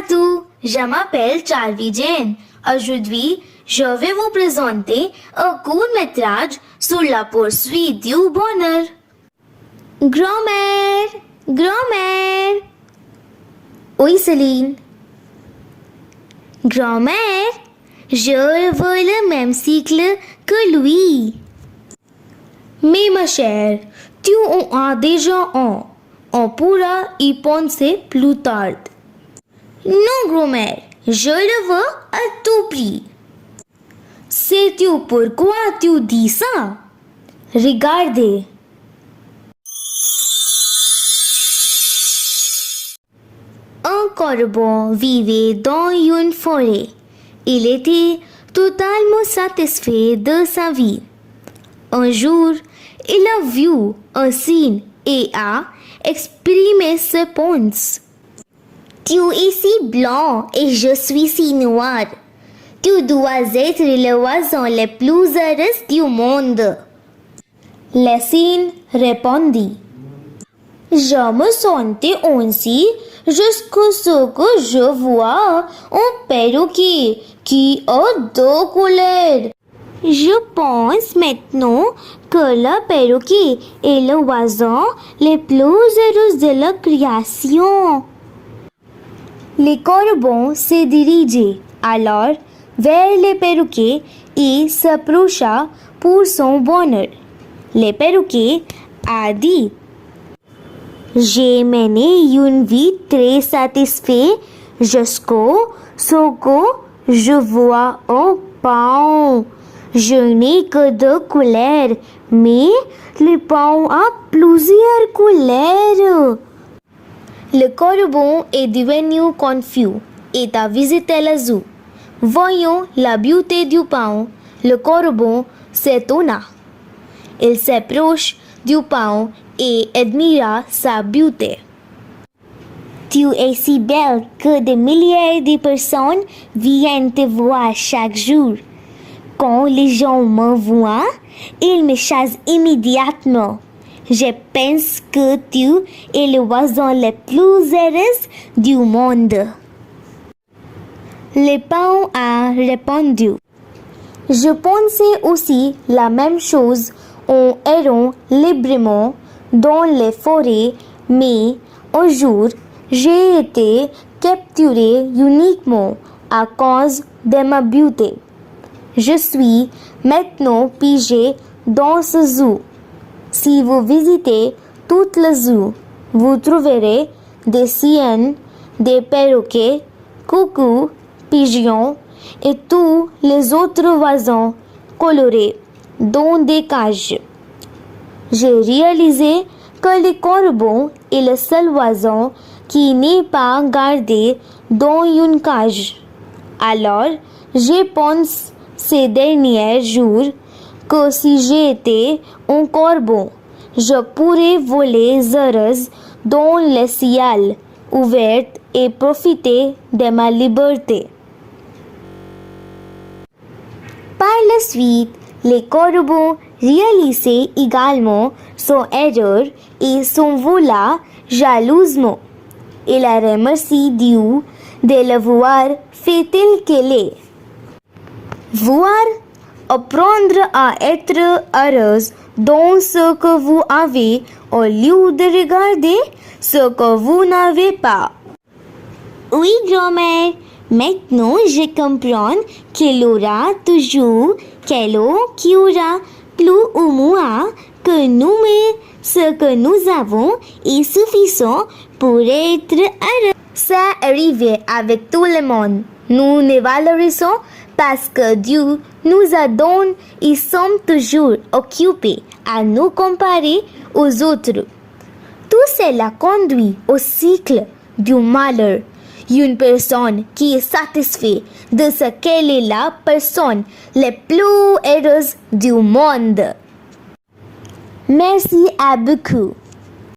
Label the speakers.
Speaker 1: tout, je m'appelle Charlie Jane. Aujourd'hui, je vais vous présenter un court-métrage sur la poursuite du bonheur. Grand-mère, grand-mère. Oui, Céline. Grand-mère, je veux le même cycle que lui. Mais ma chère, tu en as déjà un. On pourra y penser plus tard. Non, grand-mère, je le veux à tout prix. Sais-tu pourquoi tu dis ça? Regardez. Un corbeau vivait dans une forêt. Il était totalement satisfait de sa vie. Un jour, il a vu un signe et a exprimé ses pensées. Tu es si blanc et je suis si noir. Tu dois être l'oiseau le plus heureux du monde. Le cygne répondit. Je me sentais ainsi jusqu'à ce que je vois un perroquet qui a deux couleurs. Je pense maintenant que le perroquet est l'oiseau le plus heureux de la création. Les corbeaux se dirigeaient alors vers le perroquet et s'approcha pour son bonheur. Le perroquet a dit: j'ai mené une vie très satisfaite jusqu'à ce que je vois un paon. Je n'ai que deux couleurs, mais le paon a plusieurs couleurs. Le corbeau est devenu confus et a visité le zoo. Voyant la beauté du paon, le corbeau s'étonna. Il s'approche du paon et admira sa beauté. Tu es si belle que des milliers de personnes viennent te voir chaque jour. Quand les gens me voient, ils me chassent immédiatement. Je pense que tu es l'oiseau le plus heureux du monde. Le paon a répondu. Je pensais aussi la même chose en errant librement dans les forêts, mais un jour, j'ai été capturé uniquement à cause de ma beauté. Je suis maintenant piégé dans ce zoo. Si vous visitez tout le zoo, vous trouverez des cygnes, des perroquets, coucous, pigeons et tous les autres oiseaux colorés dans des cages. J'ai réalisé que le corbeau est le seul oiseau qui n'est pas gardé dans une cage. Alors, je pense ces derniers jours que si j'étais un corbeau, je pourrais voler heureuse dans le ciel ouvert et profiter de ma liberté. Par la suite, le corbeau réalisait également son erreur et s'envola jalousement. Il a remercié Dieu de l'avoir fait tel qu'il est. Voir, apprendre à être heureuse dans ce que vous avez au lieu de regarder ce que vous n'avez pas. Oui, grand-mère, maintenant je comprends qu'il y aura toujours quelqu'un qui aura plus ou moins que nous, mais ce que nous avons est suffisant pour être heureux. Ça arrive avec tout le monde. Nous ne valorisons parce que Dieu nous a donné et sommes toujours occupés à nous comparer aux autres. Tout cela conduit au cycle du malheur. Une personne qui est satisfaite de ce qu'elle est la personne la plus heureuse du monde. Merci à beaucoup.